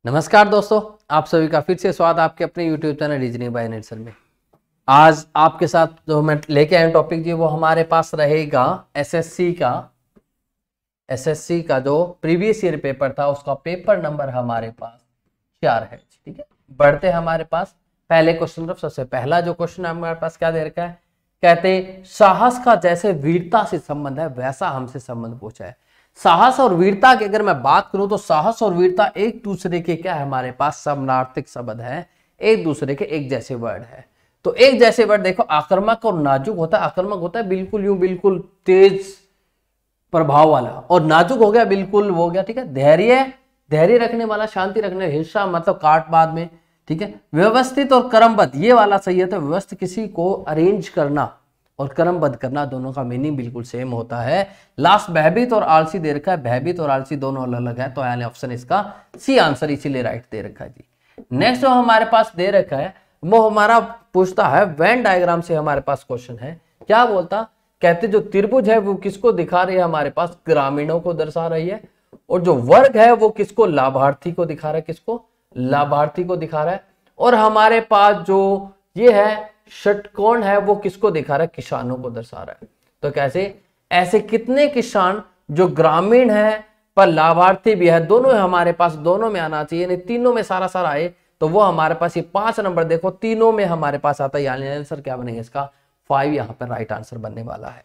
नमस्कार दोस्तों, आप सभी का फिर से स्वागत आपके अपने YouTube channel reasoning by nature में। आज आपके साथ जो मैं लेके आया टॉपिक जी वो हमारे पास रहेगा एसएससी का जो प्रीवियस ईयर पेपर था उसका पेपर नंबर हमारे पास 4 है। ठीक है, बढ़ते हैं हमारे पास पहले क्वेश्चन तरफ। सबसे पहला जो क्वेश्चन हमारे पास क्या दे रखा है, कहते साहस का जैसे वीरता से संबंध है वैसा हमसे संबंध पूछा है। साहस और वीरता की अगर मैं बात करूं तो साहस और वीरता एक दूसरे के क्या है, हमारे पास समानार्थिक शब्द है, एक दूसरे के एक जैसे वर्ड है। तो एक जैसे वर्ड देखो, आक्रामक और नाजुक होता है। आक्रामक होता है बिल्कुल यूं बिल्कुल तेज प्रभाव वाला, और नाजुक हो गया बिल्कुल वो हो गया। ठीक है, धैर्य रखने वाला, शांति रखने, हिंसा मतलब काट बाद में। ठीक है, व्यवस्थित और क्रमबद्ध ये वाला सही है। तो व्यवस्थित किसी को अरेंज करना और क्रमबद्ध करना, दोनों का मीनिंग बिल्कुल सेम होता है। लास्ट भयभीत और आलसी दे रखा है, भयभीत और आलसी दोनों अलग अलग है, तो यानी ऑप्शन इसका सी आंसर इसीलिए राइट दे रखा है जी। नेक्स्ट जो हमारे पास दे रखा है वो हमारा पूछता है वेन डायग्राम से हमारे पास क्वेश्चन है। क्या बोलता, कहते जो त्रिभुज है वो किसको दिखा रही है, हमारे पास ग्रामीणों को दर्शा रही है, और जो वर्ग है वो किसको, लाभार्थी को दिखा रहा है, किसको, लाभार्थी को दिखा रहा है। और हमारे पास जो ये है षटकोण है वो किसको दिखा रहा है, किसानों को दर्शा रहा है। तो कैसे, ऐसे कितने किसान जो ग्रामीण है पर लाभार्थी भी है, दोनों हमारे पास, दोनों में आना चाहिए, नहीं तीनों में सारा आए तो वो हमारे पास ये 5 नंबर देखो तीनों में हमारे पास आता है, यानी आंसर क्या बनेगा इसका 5 यहाँ पर राइट आंसर बनने वाला है।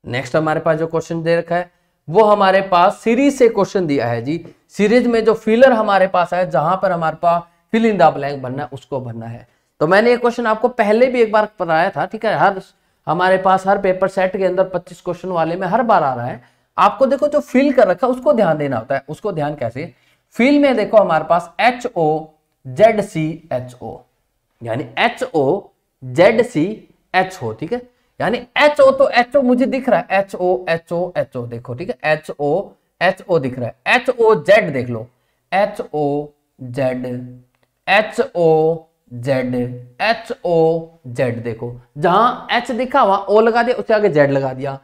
नेक्स्ट हमारे पास जो क्वेश्चन दे रखा है वो हमारे पास सीरीज से क्वेश्चन दिया है जी। सीरीज में जो फिलर हमारे पास है, जहां पर हमारे पास फिल इन द ब्लैंक बनना है उसको भरना है। तो मैंने ये क्वेश्चन आपको पहले भी एक बार पढ़ाया था। ठीक है, हमारे पास हर पेपर सेट के अंदर 25 क्वेश्चन वाले में हर बार आ रहा है। आपको देखो जो फिल कर रखा है उसको ध्यान देना होता है। उसको ध्यान कैसे, फिल में देखो हमारे पास HOZCHO, यानी HOZCHO। ठीक है, यानी HO तो HO मुझे दिख रहा है, HO देखो। ठीक है, HO दिख रहा है, HOZ देख लो, HOZ देखो, जहां H दिखा वहां O लगा दिया, उसके आगे Z लगा दिया,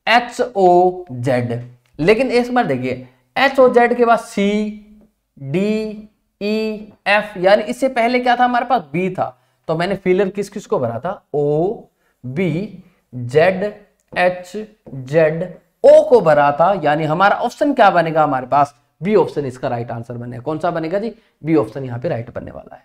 HOZ। लेकिन इस बार देखिए HOZ के बाद CDEF, यानी इससे पहले क्या था हमारे पास, B था। तो मैंने फिलर किस किस को भरा था, OBZHZO को भरा था, यानी हमारा ऑप्शन क्या बनेगा, हमारे पास बी ऑप्शन इसका राइट आंसर बनेगा। कौन सा बनेगा जी, बी ऑप्शन यहाँ पे राइट बनने वाला है।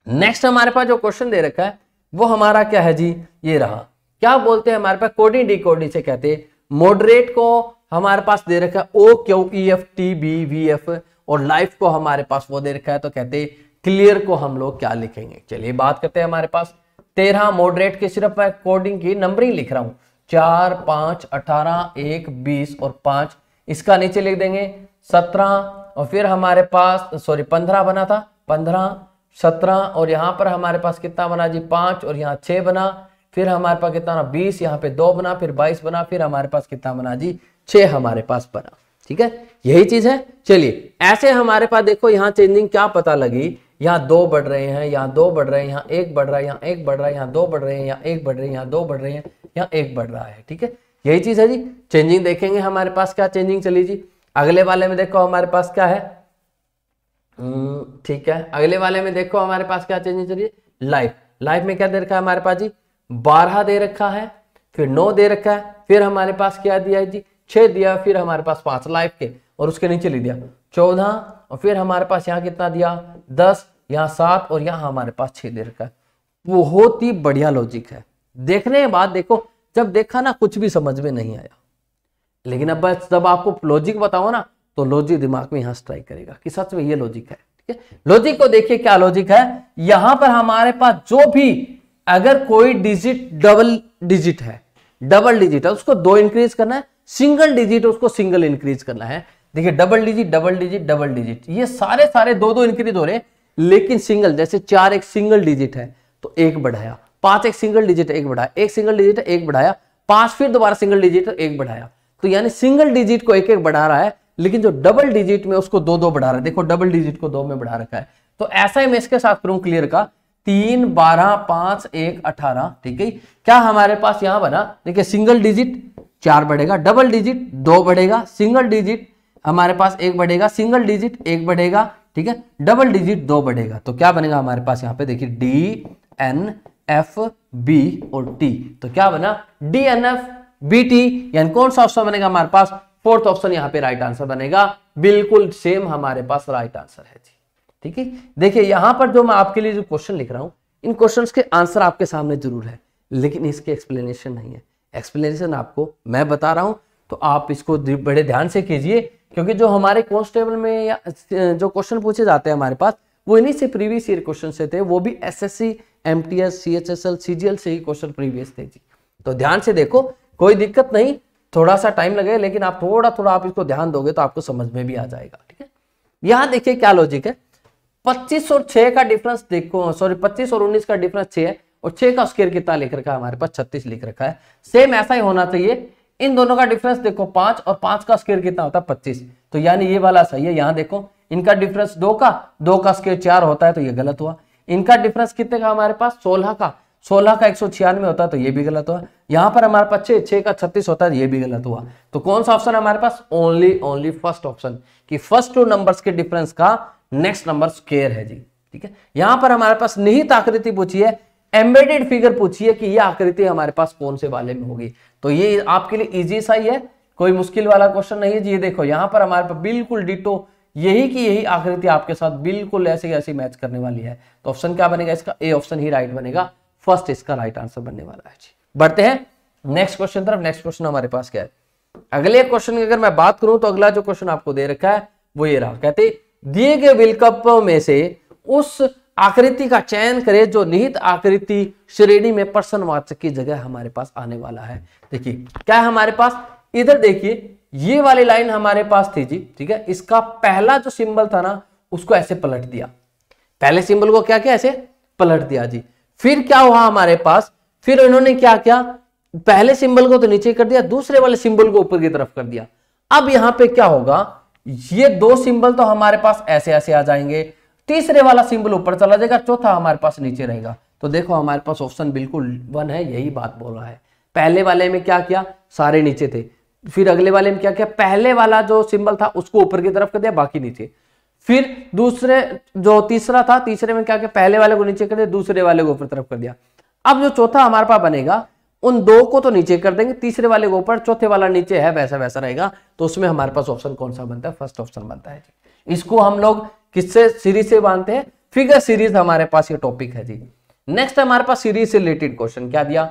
नेक्स्ट हमारे पास जो क्वेश्चन दे रखा है वो हमारा क्या है जी, ये रहा। क्या बोलते हैं हमारे पास, कोडिंग डिकोडिंग से कहते हैं मॉडरेट को हमारे पास दे रखा है OQEFTBVF, और लाइफ को हमारे पास वो दे रखा है, तो कहते हैं क्लियर को हम लोग क्या लिखेंगे। चलिए बात करते हैं। हमारे पास 13 मॉडरेट के, सिर्फ मैं कोडिंग की नंबरिंग लिख रहा हूं, 4, 5, 18, 1, 20 और 5। इसका नीचे लिख देंगे 17, और फिर हमारे पास 15 बना था, 15, 17, और यहाँ पर हमारे पास कितना बना जी, 5, और यहाँ 6 बना। फिर हमारे पास कितना बना, 20, यहाँ पे 2 बना, फिर 22 बना, फिर हमारे पास कितना बना जी, 6 हमारे पास बना। ठीक है, यही चीज है। चलिए ऐसे हमारे पास देखो यहाँ चेंजिंग क्या पता लगी, यहाँ 2 बढ़ रहे हैं, यहाँ 2 बढ़ रहे हैं, यहाँ 1 बढ़ रहा है, यहाँ 1 बढ़ रहा है, यहाँ 2 बढ़ रहे हैं, यहाँ 1 बढ़ रहे हैं, यहाँ 2 बढ़ रहे हैं, यहाँ 1 बढ़ रहा है। ठीक है, यही चीज है जी। चेंजिंग देखेंगे हमारे पास क्या चेंजिंग चली जी। अगले वाले में देखो हमारे पास क्या है, ठीक है, अगले वाले में देखो हमारे पास क्या चेंजिंग चली, लाइफ में क्या दे रखा है हमारे पास जी, 12 दे रखा है, फिर 9 दे रखा है, फिर हमारे पास क्या दिया है जी, 6 दिया, फिर हमारे पास 5 लाइफ के, और उसके नीचे लिख दिया 14, और फिर हमारे पास यहाँ कितना दिया 10, यहाँ 7, और यहाँ हमारे पास 6 दे रखा है। बहुत ही बढ़िया लॉजिक है। देखने के बाद देखो, जब देखा ना कुछ भी समझ में नहीं आया, लेकिन अब बस जब आपको लॉजिक बताओ ना तो लॉजिक दिमाग में यहाँ स्ट्राइक करेगा कि सच में ये लॉजिक है। ठीक है, लॉजिक को देखिए क्या लॉजिक है। यहां पर हमारे पास जो भी अगर कोई डिजिट डबल डिजिट है उसको 2 इंक्रीज करना है, सिंगल डिजिट उसको सिंगल इंक्रीज करना है। देखिए डबल डिजिट ये सारे 2 इंक्रीज हो रहे हैं, लेकिन सिंगल, जैसे 4 एक सिंगल डिजिट है तो 1 बढ़ाया, 5 एक सिंगल डिजिट है 1 बढ़ाया, 1 सिंगल डिजिट है 1 बढ़ाया, 5 फिर दोबारा सिंगल डिजिट है 1 बढ़ाया। तो यानी सिंगल डिजिट को 1 बढ़ा रहा है, लेकिन जो डबल डिजिट में उसको 2 बढ़ा रहा है। देखो डबल डिजिट को 2 में बढ़ा रखा है। तो ऐसा ही मैं इसके साथ करूं क्लियर का, 3, 12, 5, 1, 18। ठीक है, क्या हमारे पास यहां बना, देखिए सिंगल डिजिट 4 बढ़ेगा, डबल डिजिट 2 बढ़ेगा, सिंगल डिजिट हमारे पास 1 बढ़ेगा, सिंगल डिजिट 1 बढ़ेगा, ठीक है, डबल डिजिट 2 बढ़ेगा तो क्या बनेगा हमारे पास यहाँ पे देखिए डी एन एफ बी और टी, तो क्या बना D N F B T, यानी कौन सा ऑप्शन बनेगा हमारे पास, फोर्थ ऑप्शन यहाँ पे राइट आंसर बनेगा, बिल्कुल सेम हमारे पास राइट आंसर है जी। ठीक है, देखिए यहां पर जो मैं आपके लिए जो क्वेश्चन लिख रहा हूं, इन क्वेश्चंस के आंसर आपके सामने जरूर है, लेकिन इसके एक्सप्लेनेशन नहीं है। एक्सप्लेनेशन आपको मैं बता रहा हूं तो आप इसको बड़े ध्यान से कीजिए, क्योंकि जो हमारे कांस्टेबल में या जो क्वेश्चन पूछे जाते हैं हमारे पास, वो इन्हीं से प्रीवियस ईयर क्वेश्चन से थे, वो भी एसएससी, एमटीएस, सीएचएसएल, सीजीएल से ही क्वेश्चन प्रीवियस थे जी। तो ध्यान से देखो, कोई दिक्कत नहीं, थोड़ा सा टाइम लगेगा, लेकिन आप थोड़ा थोड़ा आप इसको ध्यान दोगे तो आपको समझ में भी आ जाएगा। ठीक है, यहां देखिए क्या लॉजिक है, 25 और 6 का डिफरेंस देखो, सॉरी 25 और 19 का डिफरेंस 6 है, और 6 का स्क्वायर कितना लिख रखा है हमारे पास, 36 लिख रखा है। सेम ऐसा ही होना चाहिए, इन दोनों का डिफरेंस देखो 5 और 5 का स्क्वायर कितना होता है 25, तो यानी ये वाला सही है। यहाँ देखो इनका डिफरेंस 2 का स्क्वायर 4 होता है, तो ये गलत हुआ। इनका डिफरेंस कितने का हमारे पास 16 का 196 होता है, तो ये भी गलत हुआ। यहाँ पर हमारे पास 6 का 36 होता है, ये भी गलत हुआ। तो कौन सा ऑप्शन है हमारे पास, ओनली फर्स्ट ऑप्शन, कि फर्स्ट 2 नंबर्स के डिफरेंस का नेक्स्ट नंबर स्क्वायर है जी। ठीक है, यहां पर हमारे पास निहित आकृति पूछी है, एम्बेडेड फिगर पूछी है कि यह आकृति हमारे पास कौन से वाले में होगी, तो ये आपके लिए इजी सा ही है, कोई मुश्किल वाला क्वेश्चन नहीं है जी। ये देखो यहां पर हमारे पास बिल्कुल डिटो यही की यही आकृति आपके साथ बिल्कुल ऐसे ऐसी मैच करने वाली है, तो ऑप्शन क्या बनेगा इसका, ए ऑप्शन ही राइट बनेगा, फर्स्ट इसका राइट आंसर बनने वाला है जी। बढ़ते हैं नेक्स्ट क्वेश्चन तरफ। नेक्स्ट क्वेश्चन हमारे पास क्या है, अगले क्वेश्चन की अगर मैं बात करूं तो अगला जो क्वेश्चन आपको दे रखा है वो ये रहा, कहते दिए गए विकल्पों में से उस आकृति का चयन करें जो निहित आकृति श्रेणी में प्रश्नवाचक की जगह हमारे पास आने वाला है। देखिए क्या है हमारे पास, इधर देखिए ये वाली लाइन हमारे पास थी जी। ठीक है, इसका पहला जो सिंबल था ना उसको ऐसे पलट दिया, पहले सिंबल को क्या किया ऐसे पलट दिया जी। फिर क्या हुआ हमारे पास, फिर इन्होंने क्या किया, पहले सिंबल को तो नीचे कर दिया, दूसरे वाले सिंबल को ऊपर की तरफ कर दिया। अब यहां पे क्या होगा, ये 2 सिंबल तो हमारे पास ऐसे ऐसे आ जाएंगे, तीसरे वाला सिंबल ऊपर चला जाएगा, चौथा हमारे पास नीचे रहेगा। तो देखो हमारे पास ऑप्शन बिल्कुल 1 है, यही बात बोल रहा है। पहले वाले में क्या किया, सारे नीचे थे, फिर अगले वाले में क्या किया, पहले वाला जो सिंबल था उसको ऊपर की तरफ कर दिया, बाकी नीचे। फिर दूसरे जो तीसरा था, तीसरे में क्या किया, पहले वाले को नीचे कर दिया, दूसरे वाले को ऊपर तरफ कर दिया। अब जो चौथा हमारे पास बनेगा, उन 2 को तो नीचे कर देंगे, तीसरे वाले को ऊपर, चौथे वाला नीचे है, वैसा वैसा रहेगा। तो उसमें हमारे पास ऑप्शन कौन सा बनता है, फर्स्ट ऑप्शन बनता है जी। इसको हम लोग किससे सीरीज से बांधते हैं, फिगर सीरीज हमारे पास ये टॉपिक है जी। नेक्स्ट हमारे पास सीरीज से रिलेटेड क्वेश्चन क्या दिया,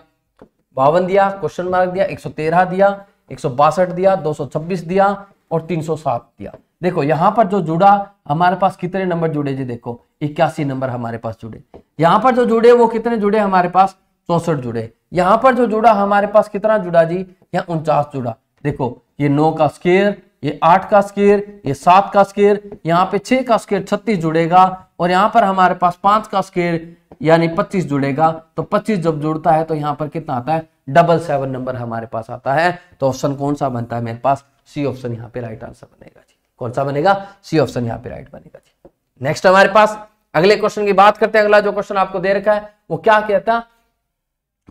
52 दिया, क्वेश्चन मार्क दिया, 113 दिया, 162 दिया, 226 दिया और 307 दिया। देखो यहां पर जो जुड़ा हमारे पास कितने नंबर जुड़े जी, देखो 81 नंबर हमारे पास जुड़े। यहां पर जो जुड़े वो कितने जुड़े हमारे पास, 64 जुड़े। यहां पर जो जुड़ा हमारे पास कितना जुड़ा जी, यहाँ 49 जुड़ा। देखो ये 9 का स्क्वायर, ये 8 का स्क्वायर, ये 7 का स्क्वायर, यहाँ पे 6 का स्क्वायर 36 जुड़ेगा, और यहाँ पर हमारे पास 5 का स्क्वायर यानी 25 जुड़ेगा। तो 25 जब जुड़ता है तो यहाँ पर कितना आता है, 777 नंबर हमारे पास आता है। तो ऑप्शन कौन सा बनता है मेरे पास, सी ऑप्शन यहाँ पे राइट आंसर बनेगा जी। कौन सा बनेगा, सी ऑप्शन यहाँ पे राइट बनेगा जी। नेक्स्ट हमारे पास अगले क्वेश्चन की बात करते हैं। अगला जो क्वेश्चन आपको दे रखा है वो क्या कहता,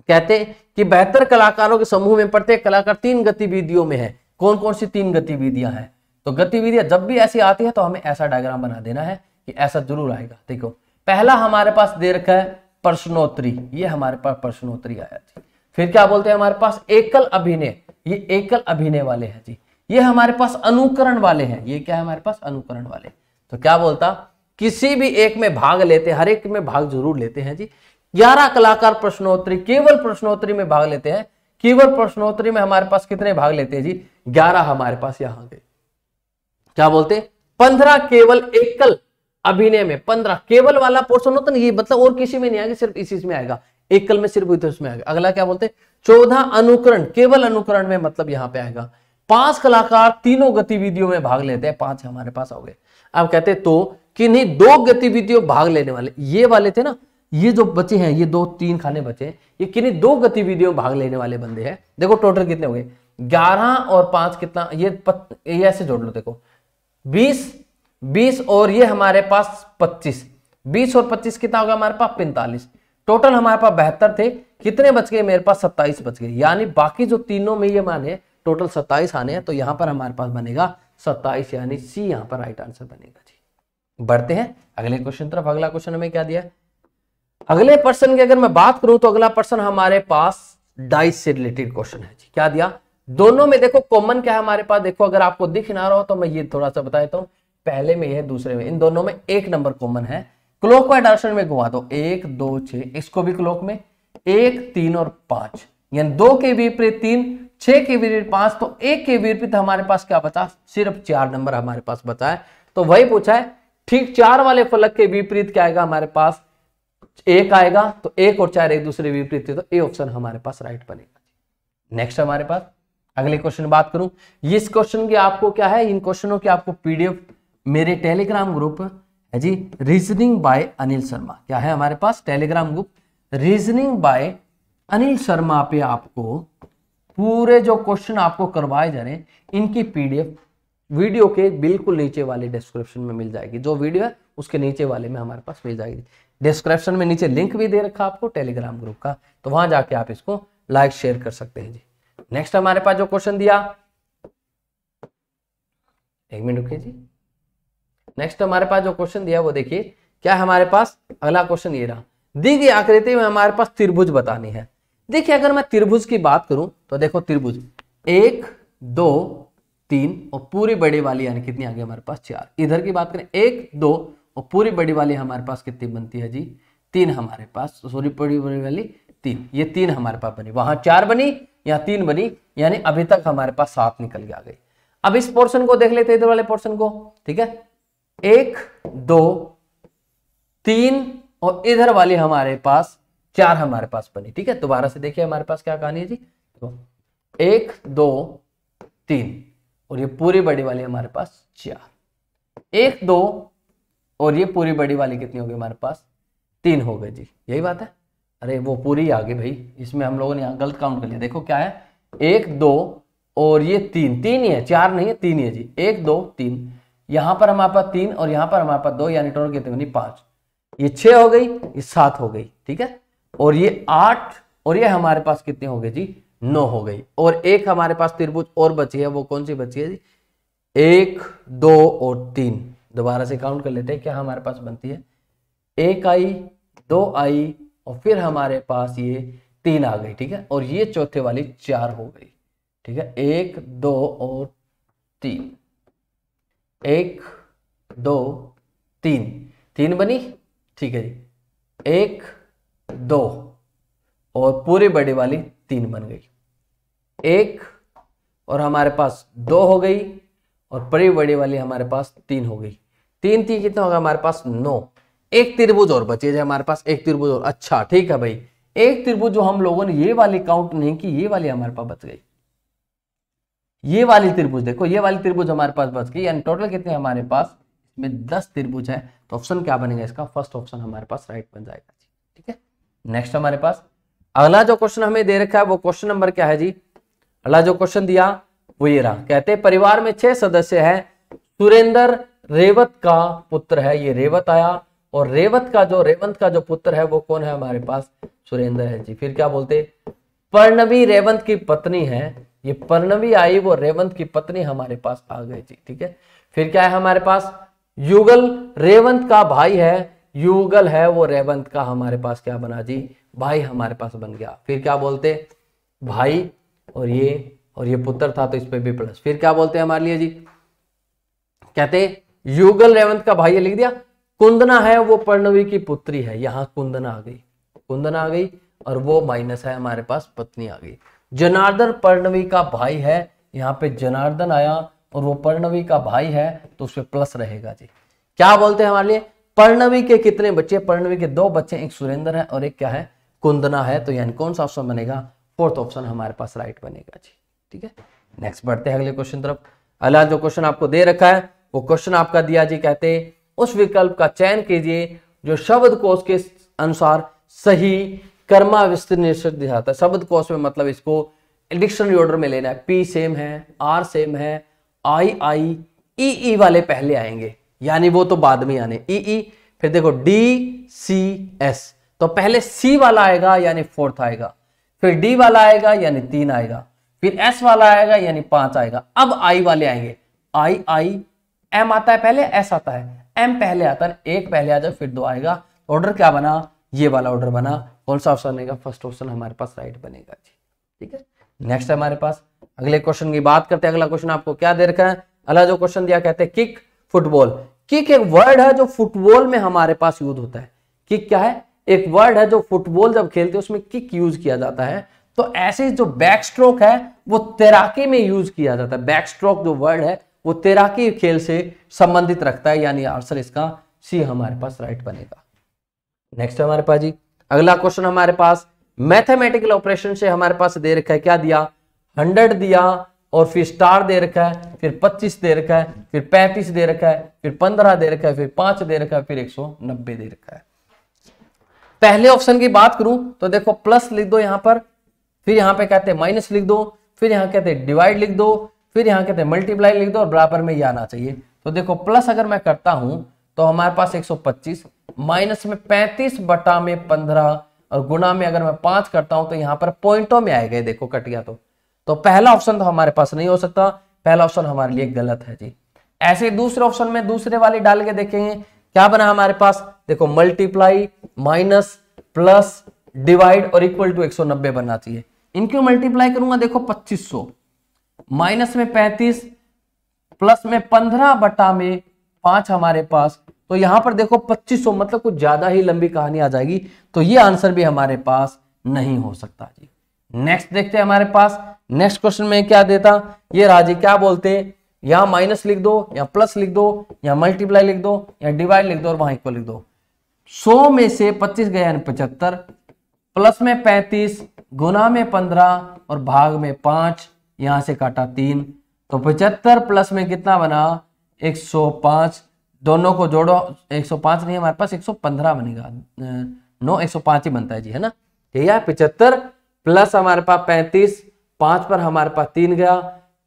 कहते कि बेहतर कलाकारों के समूह में प्रत्येक कलाकार 3 गतिविधियों में है। कौन कौन सी 3 गतिविधियां हैं, तो गतिविधियां जब भी ऐसी आती है तो हमें ऐसा डायग्राम बना देना है कि ऐसा जरूर आएगा। देखो पहला हमारे पास दे रखा है प्रश्नोत्तरी, ये हमारे पास प्रश्नोत्तरी आया जी। फिर क्या बोलते हैं हमारे पास एकल अभिनय, ये एकल अभिनय वाले हैं जी। ये हमारे पास अनुकरण वाले हैं, ये क्या है हमारे पास अनुकरण वाले। तो क्या बोलता, किसी भी एक में भाग लेते, हर एक में भाग जरूर लेते हैं जी। 11 कलाकार प्रश्नोत्तरी, केवल प्रश्नोत्तरी में भाग लेते हैं। केवल प्रश्नोत्तरी में हमारे पास कितने भाग लेते हैं जी, 11 हमारे पास यहां गए। क्या बोलते, 15 केवल एकल अभिनय में, 15 केवल वाला पोर्शन होता है, ये मतलब और किसी में नहीं आएगा, सिर्फ इसी में आएगा, एकल में सिर्फ इसमें आएगा। अगला क्या बोलते, 14 अनुकरण, केवल अनुकरण में मतलब यहां पे आएगा। 5 कलाकार तीनों गतिविधियों में भाग लेते हैं, 5 हमारे पास हो गए। अब कहते तो किन्हीं 2 गतिविधियों भाग लेने वाले, ये वाले थे ना, ये जो बचे हैं, ये 2-3 खाने बचे, ये किन्हीं 2 गतिविधियों में भाग लेने वाले बंदे हैं। देखो टोटल कितने हो गए, 11 और 5 कितना, ये ऐसे जोड़ लो, देखो 20 और ये हमारे पास 25, 20 और 25 कितना होगा हमारे पास 45। टोटल हमारे पास 72 थे, कितने बच गए मेरे पास, 27 बच गए। यानी बाकी जो तीनों में ये माने टोटल 27 आने हैं, तो यहां पर हमारे पास बनेगा 27, यानी सी यहां पर राइट आंसर बनेगा जी। बढ़ते हैं अगले क्वेश्चन तरफ। अगला क्वेश्चन हमें क्या दिया है? अगले पर्सन की अगर मैं बात करूं तो अगला पर्सन हमारे पास डाइस से रिलेटेड क्वेश्चन है जी। क्या दिया? दोनों में देखो कॉमन क्या है हमारे पास, देखो अगर आपको दिख ना रहा हो तो मैं ये थोड़ा सा बता देता हूं। पहले में यह दूसरे में, इन दोनों में एक नंबर कॉमन है। क्लॉकवाइज डायरेक्शन में घुमा दो, 1 2 6, इसको भी क्लॉक में 1 3 और 5, यानी 2 के विपरीत 3, 6 के विपरीत 5, तो 1 के विपरीत हमारे पास क्या बचा? सिर्फ 4 नंबर हमारे पास बचा है। तो वही पूछा है, ठीक 4 वाले फलक के विपरीत क्या आएगा हमारे पास? 1 आएगा। तो 1 और 4 एक दूसरे विपरीत थे, तो ए ऑप्शन हमारे पास राइट बनेगा। नेक्स्ट हमारे पास अगले क्वेश्चन बात करूं, इस क्वेश्चन की आपको क्या है, इन क्वेश्चनों की आपको पीडीएफ मेरे टेलीग्राम ग्रुप है जी, रीजनिंग बाय अनिल शर्मा। क्या है हमारे पास? Telegram group reasoning by Anil Sharma पे आपको पूरे जो क्वेश्चन आपको करवाए जा रहे हैं इनकी पीडीएफ वीडियो के बिल्कुल नीचे वाले डिस्क्रिप्शन में मिल जाएगी। जो वीडियो है उसके नीचे वाले में हमारे पास मिल जाएगी। डिस्क्रिप्शन में नीचे लिंक भी दे रखा आपको टेलीग्राम ग्रुप का, तो वहां जाके आप इसको लाइक शेयर कर सकते हैं जी। नेक्स्ट हमारे पास जो क्वेश्चन दिया, एक मिनट रुकिए जी। नेक्स्ट हमारे पास जो क्वेश्चन दिया वो देखिए क्या है हमारे पास। अगला क्वेश्चन ये रहा, दी गई आकृति में हमारे पास त्रिभुज बतानी है। देखिए अगर मैं त्रिभुज की बात करूं तो देखो त्रिभुज 1 2 3 और पूरी बड़ी वाली यानी कितनी आ गई हमारे पास? 4। इधर की बात करें 1 2 और पूरी बड़ी वाली हमारे पास कितनी बनती है जी? 3 हमारे पास, सॉरी बड़ी बड़ी वाली 3, ये 3 हमारे पास बनी, वहां 4 बनी, यहाँ 3 बनी, यानी अभी तक हमारे पास 7 निकल के आ गई। अब इस पोर्शन को देख लेते हैं, इधर वाले पोर्शन को, ठीक है। 1 2 3 और इधर वाली हमारे पास 4 हमारे पास बनी, ठीक है। दोबारा से देखिए हमारे पास क्या कहानी है जी। तो 1 2 3 और ये पूरी बड़ी वाली हमारे पास 4, 1 2 और ये पूरी बड़ी वाली कितनी हो गई हमारे पास? 3 हो गई जी, यही बात है। अरे वो पूरी आ गई भाई, इसमें हम लोगों ने यहाँ गलत काउंट कर लिया। देखो क्या है, 1 2 और ये 3 ही है, 4 नहीं है 3 ही है जी। 1 2 3, यहाँ पर हमारे पास 3 और यहाँ पर हमारे पास 2, यानी टोटल कितनी बनी? 5। ये 6 हो गई, ये 7 हो गई, ठीक है। और ये 8 और ये हमारे पास कितने हो गए जी? 9 हो गई। और एक हमारे पास त्रिभुज और बची है, वो कौन सी बची है जी? 1 2 और 3। दोबारा से काउंट कर लेते हैं क्या हमारे पास बनती है। 1 आई, 2 आई और फिर हमारे पास ये 3 आ गई, ठीक है। और ये चौथे वाली 4 हो गई, ठीक है। 1 2 और 3, 1 2 3 बनी, ठीक है जी। 1 2 और पूरी बड़ी वाली 3 बन गई, 1 और हमारे पास 2 हो गई और पूरी बड़ी वाली हमारे पास 3 हो गई। 3 3 कितना होगा हमारे पास? 9। एक त्रिभुज और बचे है हमारे पास, एक त्रिभुज और। अच्छा ठीक है भाई, एक त्रिभुज जो हम लोगों ने ये वाली काउंट नहीं की, ये वाली हमारे पास बच गई। ये वाली त्रिभुज देखो, ये वाली त्रिभुज हमारे पास बच गई, यानी टोटल कितने हमारे पास? इसमें 10 त्रिभुज है। तो ऑप्शन क्या बनेगा इसका? फर्स्ट ऑप्शन हमारे पास राइट बन जाएगा, ठीक है। नेक्स्ट हमारे पास अगला जो क्वेश्चन हमें दे रखा है वो क्वेश्चन नंबर क्या है जी? अगला जो क्वेश्चन दिया वो ये रहा, कहते हैं परिवार में 6 सदस्य है, सुरेंद्र रेवत का पुत्र है। ये रेवत आया और रेवंत का जो पुत्र है वो कौन है हमारे पास? सुरेंद्र है जी। फिर क्या बोलते? पर्णवी रेवंत की पत्नी है। ये पर्णवी आई, वो रेवंत की पत्नी हमारे पास आ गई जी, ठीक है। फिर क्या है हमारे पास? युगल रेवंत का भाई है, युगल है वो रेवंत का हमारे पास क्या बना जी? भाई हमारे पास बन गया। फिर क्या बोलते? भाई और ये पुत्र था तो इस पे भी प्लस। फिर क्या बोलते हैं हमारे लिए जी? कहते युगल रेवंत का भाई लिख दिया। कुंदना है वो पर्णवी की पुत्री है, यहां कुंदना आ गई और वो माइनस है हमारे पास, पत्नी आ गई। जनार्दन पर्णवी का भाई है, यहाँ पे जनार्दन आया और वो पर्णवी का भाई है तो उसपे प्लस रहेगा जी। क्या बोलते हैं हमारे लिए? पर्णवी के कितने बच्चे? पर्णवी के 2 बच्चे, एक सुरेंद्र है और एक क्या है? कुंदना है। तो यानी कौन सा ऑप्शन बनेगा? फोर्थ ऑप्शन हमारे पास राइट बनेगा जी, ठीक है। नेक्स्ट बढ़ते हैं अगले क्वेश्चन तरफ। अगला जो क्वेश्चन आपको दे रखा है वो क्वेश्चन आपका दिया जी, कहते उस विकल्प का चयन कीजिए जो शब्दकोश के अनुसार सही कर्माविष्ट दिखाता है। शब्दकोश में मतलब इसको डिक्शनरी ऑर्डर में लेना है। पी सेम है, आर सेम है, आई ई वाले पहले आएंगे, यानी वो तो बाद में आने। ई फिर देखो डी सी एस, तो पहले सी वाला आएगा यानी 4th आएगा, फिर डी वाला आएगा यानी 3 आएगा, फिर एस वाला आएगा यानी 5 आएगा। अब आई वाले आएंगे, आई एम आता है पहले, एस आता है। एम पहले आता है, एक पहले आ जाए फिर 2 आएगा, ऑर्डर क्या बना, ये वाला ऑर्डर बना। कौन सा ऑप्शन बनेगा, फर्स्ट ऑप्शन हमारे पास राइट बनेगा जी, ठीक है। नेक्स्ट हमारे पास अगले क्वेश्चन की बात करते हैं। अगला क्वेश्चन आपको क्या दे रखा है, अगला जो क्वेश्चन दिया कहते हैं किक फुटबॉल। किक एक वर्ड है जो फुटबॉल में हमारे पास यूज होता है। किक क्या है, एक वर्ड है जो फुटबॉल जब खेलते हैं उसमें किक यूज किया जाता है। तो ऐसे जो बैक स्ट्रोक है वो तैराकी में यूज किया जाता है। बैक स्ट्रोक जो वर्ड है वो तैराकी खेल से संबंधित रखता है, यानी आंसर इसका सी हमारे पास राइट बनेगा। नेक्स्ट हमारे पास जी अगला क्वेश्चन हमारे पास मैथमेटिकल ऑपरेशन से हमारे पास दे रखा है, क्या दिया, 100 दिया और फिर स्टार दे रखा है, फिर 25 दे रखा है, फिर 35 दे रखा है, फिर 15 दे रखा है, फिर 5 दे रखा है, फिर 190 दे रखा है। पहले ऑप्शन की बात करूं तो देखो प्लस लिख दो यहां पर, फिर यहां पे कहते हैं माइनस लिख दो, फिर यहां कहते हैं डिवाइड लिख दो, फिर यहां कहते हैं मल्टीप्लाई लिख दो और बराबर में ये आना चाहिए। तो देखो प्लस अगर मैं करता हूं तो हमारे पास 125, माइनस में 35 बटा में 15 और गुना में अगर मैं 5 करता हूं तो यहां पर पॉइंटों में आएगा, देखो कट गया। तो पहला ऑप्शन तो हमारे पास नहीं हो सकता, पहला ऑप्शन हमारे लिए गलत है जी। ऐसे दूसरे ऑप्शन में दूसरे वाली डाल के देखेंगे क्या बना हमारे पास, देखो मल्टीप्लाई माइनस प्लस डिवाइड और इक्वल टू 190 बनना चाहिए। इनको मल्टीप्लाई करूंगा देखो 2500, माइनस में 35 प्लस में 15 बटा में 5 हमारे पास, तो यहां पर देखो 2500 मतलब कुछ ज्यादा ही लंबी कहानी आ जाएगी, तो ये आंसर भी हमारे पास नहीं हो सकता जी। नेक्स्ट देखते हैं हमारे पास नेक्स्ट क्वेश्चन में क्या देता, ये राजी क्या बोलते, यहां माइनस लिख दो या प्लस लिख दो या मल्टीप्लाई लिख दो या डिवाइड लिख दो और वहां इक्वल लिख दो। 100 में से 25 गया यानी 75, प्लस में 35 गुना में 15 और भाग में 5, यहां से काटा 3, तो 75 प्लस में कितना बना 105, दोनों को जोड़ो 105 नहीं हमारे पास 115 बनेगा, 105 ही बनता है जी, है ना, ठीक है। 75 प्लस हमारे पास 35, 5 पर हमारे पास 3 गया,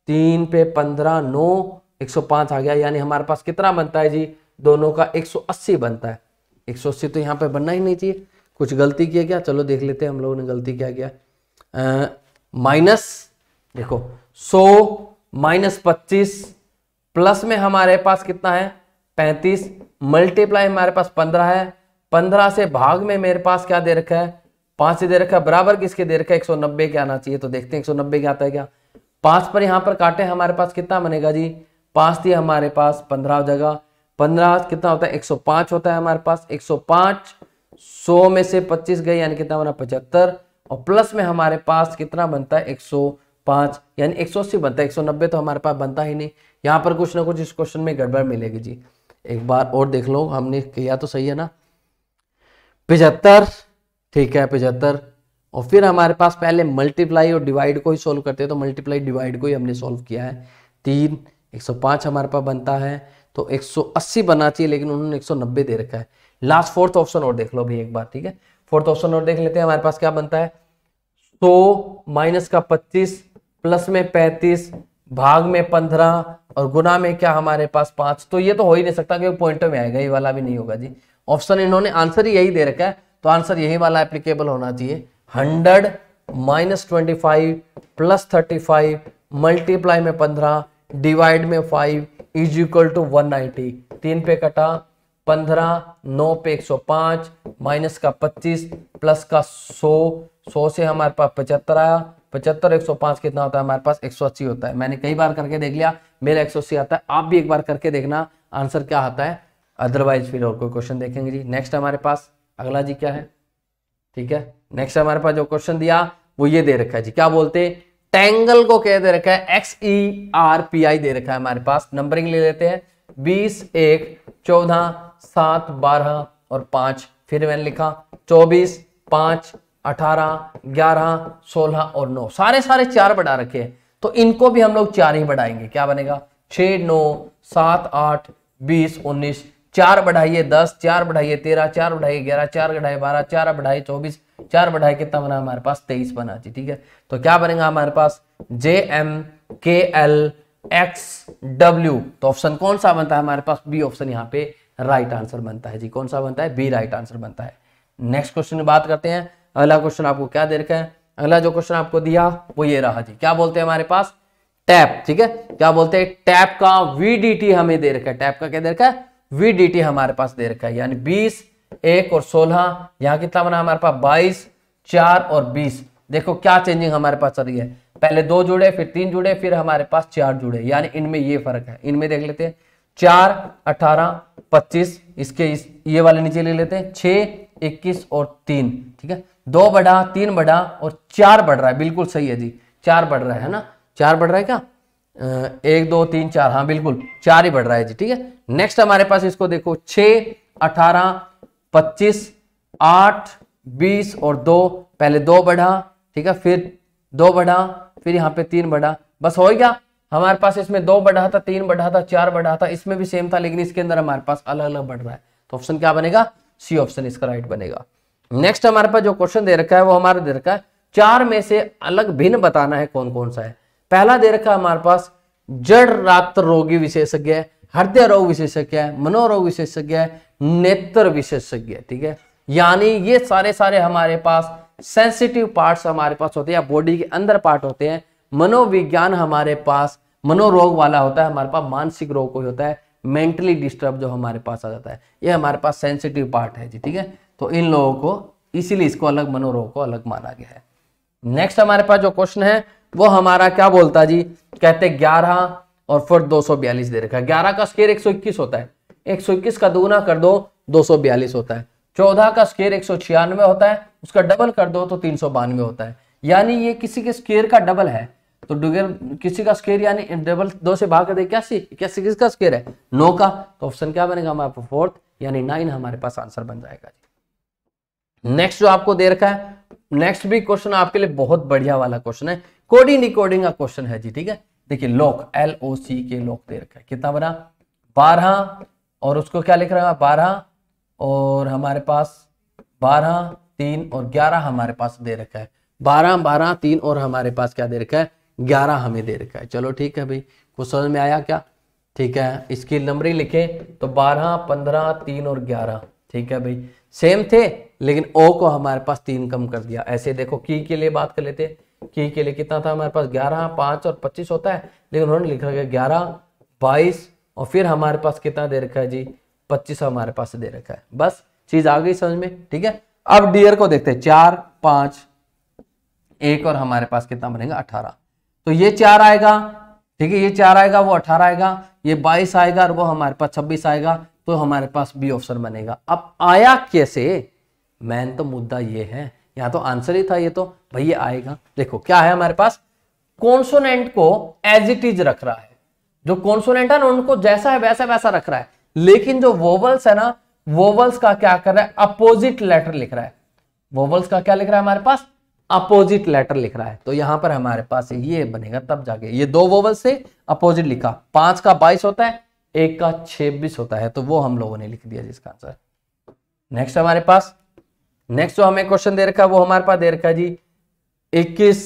3 पे 15 9 105 आ गया, यानी हमारे पास कितना बनता है जी, दोनों का 180 बनता है। 180 तो यहाँ पे बनना ही नहीं चाहिए, कुछ गलती किया क्या, चलो देख लेते हैं हम लोगों ने गलती क्या किया। माइनस देखो 100 माइनस 25 प्लस में हमारे पास कितना है 35, मल्टीप्लाई हमारे पास 15 है, 15 से भाग में मेरे पास क्या दे रखा है 5 दे रखा है, बराबर किसके दे रखा है 190 के आना चाहिए। तो देखते हैं 190 के आता है क्या, 5 पर यहां पर काटे हमारे पास कितना बनेगा जी, 5 थी हमारे पास 15 जगह, 15 कितना होता है 105 होता है हमारे पास, 105 100 में से 25 गए यानी कितना बना 75 और प्लस में हमारे पास कितना बनता है 105 यानी 180 बनता है, 190 तो हमारे पास बनता ही नहीं। यहाँ पर कुछ ना कुछ इस क्वेश्चन में गड़बड़ मिलेगी जी, एक बार और देख लो, हमने किया तो सही है ना 75, ठीक है 75 और फिर हमारे पास पहले मल्टीप्लाई और डिवाइड को ही सोल्व करते हैं, तो मल्टीप्लाई डिवाइड को ही हमने सोल्व किया है, 3 105 हमारे पास बनता है, तो 180 बनना चाहिए लेकिन उन्होंने 190 दे रखा है। लास्ट फोर्थ ऑप्शन और देख लो भाई एक बार, ठीक है फोर्थ ऑप्शन और देख लेते हैं, हमारे पास क्या बनता है 100 माइनस का 25 प्लस में 35 भाग में 15 और गुना में क्या हमारे पास 5, तो ये तो हो ही नहीं सकता क्योंकि पॉइंटर में आएगा, ये वाला भी नहीं होगा जी। ऑप्शन इन्होंने आंसर ही यही दे रखा है, तो आंसर यही वाला एप्लीकेबल होना चाहिए। 100 माइनस 25 प्लस 35 मल्टीप्लाई में 15 डिवाइड में 5 इज इक्वल टू 190, 3 पे कटा 15 9 पे 105 माइनस का 25 प्लस का 100 से हमारे पास 75 आया, 75 105 कितना होता है हमारे पास 180 होता है। मैंने कई बार करके देख लिया, मेरा 180 आता है, आप भी एक बार करके देखना आंसर क्या आता है, अदरवाइज फिर और कोई क्वेश्चन देखेंगे जी। नेक्स्ट हमारे पास अगला जी क्या है, ठीक है नेक्स्ट हमारे पास जो क्वेश्चन दिया वो ये दे रखा है जी, क्या बोलते हैं ट्रायंगल को क्या दे रखा है XERPI दे रखा है हमारे पास। नंबरिंग ले लेते हैं 20 1 14 7 12 और 5, फिर मैंने लिखा 24 5 18 11 16 और 9, सारे 4 बढ़ा रखे हैं, तो इनको भी हम लोग 4 ही बढ़ाएंगे, क्या बनेगा 6 9 7 8 20 19, 4 बढ़ाइए 10, 4 बढ़ाइए 13, 4 बढ़ाइए 11, 4 बढ़ाइए 12, 4 बढ़ाइए 24, 4 बढ़ाइए कितना बना हमारे पास 23 बना जी, ठीक है। तो क्या बनेगा हमारे पास JMKLXW, तो ऑप्शन कौन सा बनता है हमारे पास, बी ऑप्शन यहाँ पे राइट आंसर बनता है जी। कौन सा बनता है, बी राइट आंसर बनता है। नेक्स्ट क्वेश्चन की बात करते हैं। अगला क्वेश्चन आपको क्या दे रखा है, अगला जो क्वेश्चन आपको दिया वो ये रहा जी, क्या बोलते हैं हमारे पास टैप, ठीक है क्या बोलते हैं टैप का VDT हमें दे रखा है, टैप का क्या दे रखा है VDT हमारे पास दे रखा है, यानी 20, 1 और 16, यहाँ कितना बना हमारे पास 22, 4 और 20। देखो क्या चेंजिंग हमारे पास चल रही है, पहले 2 जुड़े, फिर 3 जुड़े, फिर हमारे पास 4 जुड़े, यानी इनमें ये फर्क है। इनमें देख लेते हैं 4, 18, 25, ये वाले नीचे ले लेते हैं 6, 21 और 3, ठीक है। 2 बढ़ा, 3 बढ़ा और 4 बढ़ रहा है, बिल्कुल सही है जी, 4 बढ़ रहा है ना, 4 बढ़ रहा है क्या, 1 2 3 4, हाँ बिल्कुल 4 ही बढ़ रहा है जी, ठीक है। नेक्स्ट हमारे पास इसको देखो 6, 18, 25, 8, 20 और 2, पहले 2 बढ़ा, ठीक है, फिर 2 बढ़ा, फिर यहाँ पे 3 बढ़ा, बस हो गया हमारे पास। इसमें 2 बढ़ा था, 3 बढ़ा था, 4 बढ़ा था, इसमें भी सेम था, लेकिन इसके अंदर हमारे पास अलग अलग बढ़ रहा है, तो ऑप्शन क्या बनेगा, सी ऑप्शन इसका राइट बनेगा। नेक्स्ट हमारे पास जो क्वेश्चन दे रखा है वो हमारे दे रखा है 4 में से अलग भिन्न बताना है कौन कौन सा है। पहला दे रखा है हमारे पास जड़ रात्र रोगी विशेषज्ञ है, हृदय रोग विशेषज्ञ है, मनोरोग विशेषज्ञ है, नेत्र विशेषज्ञ, ठीक है। यानी ये सारे हमारे पास सेंसिटिव पार्ट्स हमारे पास होते हैं, बॉडी के अंदर पार्ट होते हैं। मनोविज्ञान हमारे पास मनोरोग वाला होता है, हमारे पास मानसिक रोग कोई होता है, मेंटली डिस्टर्ब जो हमारे पास आ जाता है, ये हमारे पास सेंसिटिव पार्ट है जी, ठीक है। तो इन लोगों को इसीलिए इसको अलग, मनोरोग को अलग माना गया है। नेक्स्ट हमारे पास जो क्वेश्चन है वो हमारा क्या बोलता जी, कहते 11 और फिर 242 दे रखा है। 11 का स्क्वायर 121 होता है, 121 का दुगुना कर दो 242 होता है। 14 का स्क्वायर 196 होता है, उसका डबल कर दो तो 392 होता है, यानी ये किसी के स्क्वायर का डबल है। तो किसी का स्क्वायर यानी डबल 2 से भाग कर दे, क्या किसका स्क्वायर है 9 का, तो ऑप्शन क्या बनेगा हमारे पास फोर्थ, यानी 9 हमारे पास आंसर बन जाएगा जी। नेक्स्ट जो आपको दे रखा है, नेक्स्ट भी क्वेश्चन आपके लिए बहुत बढ़िया वाला क्वेश्चन है, कोडिंग डिकोडिंग का क्वेश्चन है जी, ठीक है। देखिए लॉक, LOC के लॉक दे रखा है, कितना बना 12, और उसको क्या लिख रहा है 12, और हमारे पास 12, 3 और 11 हमारे पास दे रखा है। 12, 12, 3 और हमारे पास क्या दे रखा है 11 हमें दे रखा है। चलो ठीक है भाई, कुछ समझ में आया क्या, ठीक है। इसकी नंबरिंग लिखे तो 12, 15, 3 और 11, ठीक है भाई, सेम थे, लेकिन ओ को हमारे पास 3 कम कर दिया। ऐसे देखो की के लिए बात कर लेते, की के लिए कितना था हमारे पास 11, 5 और 25 होता है, लेकिन उन्होंने लिखा है 11, 22 और फिर हमारे पास कितना दे रखा है जी 25 हमारे पास दे रखा है। बस चीज आ गई समझ में, ठीक है। अब डियर को देखते हैं 4, 5, 1 और हमारे पास कितना बनेगा 18, तो ये 4 आएगा, ठीक है, ये 4 आएगा, वो 18 आएगा, ये 22 आएगा और वो हमारे पास 26 आएगा, तो हमारे पास बी ऑप्शन बनेगा। अब आया कैसे, मैन तो मुद्दा ये है, यहाँ तो आंसर ही था ये, तो भाई ये आएगा। देखो क्या है हमारे पास, कॉन्सोनेंट को एज इट इज रख रहा है, जो कॉन्सोनेंट है ना उनको जैसा है वैसा वैसा रख रहा है, लेकिन जो वोवल्स है ना, वोवल्स का क्या कर रहा है, अपोजिट लेटर लिख रहा है। वोवल्स का क्या लिख रहा है हमारे पास, अपोजिट लेटर लिख रहा है, तो यहां पर हमारे पास ये बनेगा, तब जाके ये 2 वोवल्स से अपोजिट लिखा, 5 का 22 होता है, 1 का 26 होता है, तो वो हम लोगों ने लिख दिया जिसका आंसर। नेक्स्ट हमारे पास, नेक्स्ट जो हमें क्वेश्चन दे रखा है वो हमारे पास दे रखा है जी 21,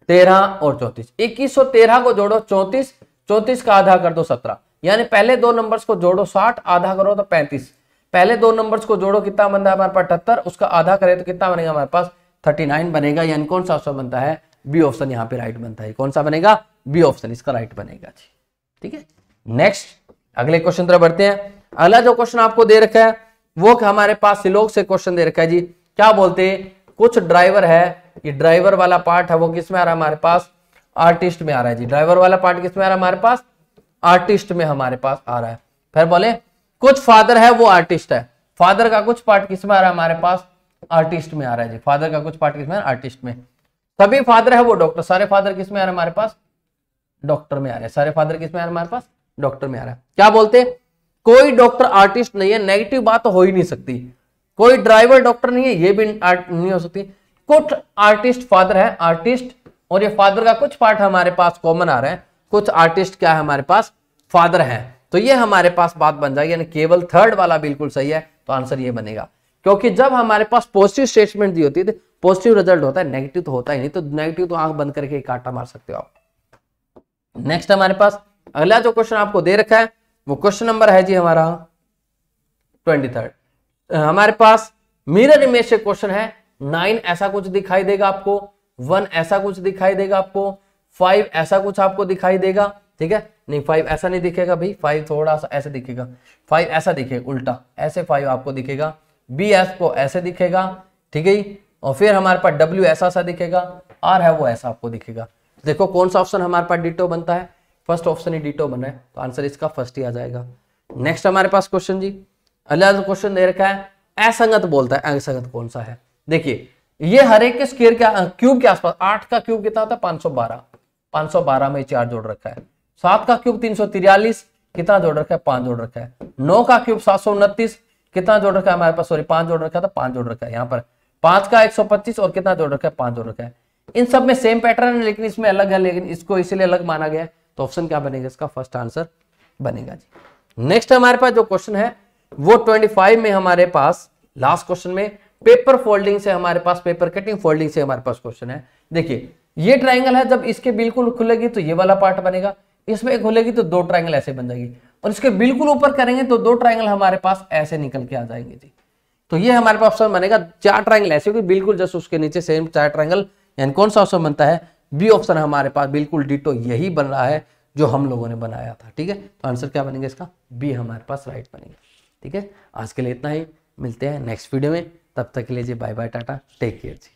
13 और 34। 21 और 13 को जोड़ो 34, 34 का आधा कर दो 17, यानी पहले 2 नंबर्स को जोड़ो 60, आधा करो तो 35। पहले 2 नंबर्स को जोड़ो कितना बनता है हमारे पास 78, उसका आधा करे तो कितना बनेगा हमारे पास 39 बनेगा, यानी कौन सा ऑप्शन बनता है, बी ऑप्शन यहाँ पे राइट बनता है। कौन सा बनेगा, बी ऑप्शन इसका राइट बनेगा जी, ठीक है। नेक्स्ट अगले क्वेश्चन तरफ बढ़ते हैं। अगला जो क्वेश्चन आपको दे रखा है वो हमारे पास सिलोग से क्वेश्चन दे रखा है जी, क्या बोलते हैं, कुछ ड्राइवर है, ये ड्राइवर वाला पार्ट है वो किस में आ रहा है हमारे पास, आर्टिस्ट में आ रहा है जी। ड्राइवर वाला पार्ट किस में आ रहा है हमारे पास, आर्टिस्ट में हमारे पास आ रहा है। फिर बोले कुछ फादर है वो आर्टिस्ट है, फादर का कुछ पार्ट किस में आ रहा है हमारे पास, आर्टिस्ट में आ रहा है जी। फादर का कुछ पार्ट किस में, आर्टिस्ट में। सभी फादर है वो डॉक्टर, सारे फादर किस में आ रहे हैं हमारे पास, डॉक्टर में आ रहे हैं। सारे फादर किस में आ रहे हैं हमारे पास, डॉक्टर में आ रहा है। क्या बोलते हैं, कोई डॉक्टर आर्टिस्ट नहीं है, नेगेटिव बात तो हो ही नहीं सकती। कोई ड्राइवर डॉक्टर नहीं है, ये भी नहीं हो सकती। कुछ आर्टिस्ट फादर है, आर्टिस्ट, और ये फादर का कुछ पार्ट हमारे पास कॉमन आ रहा है, कुछ आर्टिस्ट क्या है हमारे पास, फादर है, तो ये हमारे पास बात बन जाएगी, यानी केवल थर्ड वाला बिल्कुल सही है, तो आंसर ये बनेगा। क्योंकि जब हमारे पास पॉजिटिव स्टेटमेंट दी होती है तो पॉजिटिव रिजल्ट होता है, नेगेटिव तो होता ही नहीं, तो नेगेटिव तो आंख बंद करके काटा मार सकते हो आप। नेक्स्ट हमारे पास अगला जो क्वेश्चन आपको दे रखा है वो क्वेश्चन नंबर है जी हमारा 23। हमारे पास मिरर इमेज से क्वेश्चन है। 9 ऐसा कुछ दिखाई देगा आपको, 1 ऐसा कुछ दिखाई देगा आपको, 5 ऐसा कुछ आपको दिखाई देगा, ठीक है। नहीं 5 ऐसा नहीं दिखेगा भाई, 5 थोड़ा सा ऐसे दिखेगा, 5 ऐसा दिखेगा उल्टा, ऐसे 5 आपको दिखेगा, बी आपको ऐसे दिखेगा, ठीक है। और फिर हमारे पास डब्ल्यू ऐसा सा दिखेगा, आर है वो ऐसा आपको दिखेगा। देखो कौन सा ऑप्शन हमारे पास डिटो बनता है, फर्स्ट ऑप्शन ही डिटो बना है, तो आंसर इसका फर्स्ट ही आ जाएगा। नेक्स्ट हमारे पास क्वेश्चन जी, अगला क्वेश्चन दे रखा है असंगत बोलता है, असंगत कौन सा है। देखिए ये हर एक के स्क्वायर का क्यूब के आसपास, 8 का क्यूब कितना होता है 512, 512 में 4 जोड़ रखा है। 7 का क्यूब 343, कितना जोड़ रखा है 5 जोड़ रखा है। 9 का क्यूब 729, कितना जोड़ रखा है हमारे पास, सॉरी 5 जोड़ रखा था, 5 जोड़ रखा है। यहाँ पर 5 का 125 और कितना जोड़ रखा है 5 जोड़ रखा है। इन सब में सेम पैटर्न है लेकिन इसमें अलग है, लेकिन इसको इसीलिए अलग माना गया है, तो ऑप्शन क्या बनेगा इसका, फर्स्ट आंसर बनेगा जी। नेक्स्ट हमारे पास जो क्वेश्चन है वो 25 में हमारे पास लास्ट क्वेश्चन में पेपर फोल्डिंग से हमारे पास, पेपर कटिंग फोल्डिंग से हमारे पास क्वेश्चन है। देखिए ये ट्राइंगल है, जब इसके बिल्कुल खुलेगी तो ये वाला पार्ट बनेगा, इसमें खुलेगी तो 2 ट्राइंगल ऐसे बन जाएगी, और इसके बिल्कुल ऊपर करेंगे तो 2 ट्राइंगल हमारे पास ऐसे निकल के आ जाएंगे जी। तो ये हमारे पास ऑप्शन बनेगा, 4 ट्राइंगल ऐसे होगी बिल्कुल जस्ट उसके नीचे सेम 4 ट्राइंगल, यानी कौन सा ऑप्शन बनता है, बी ऑप्शन हमारे पास बिल्कुल डिटो यही बन रहा है जो हम लोगों ने बनाया था, ठीक है। तो आंसर क्या बनेगा इसका, बी हमारे पास राइट बनेगा, ठीक है। आज के लिए इतना ही, मिलते हैं नेक्स्ट वीडियो में, तब तक के लिए जी bye bye tata, take care जी।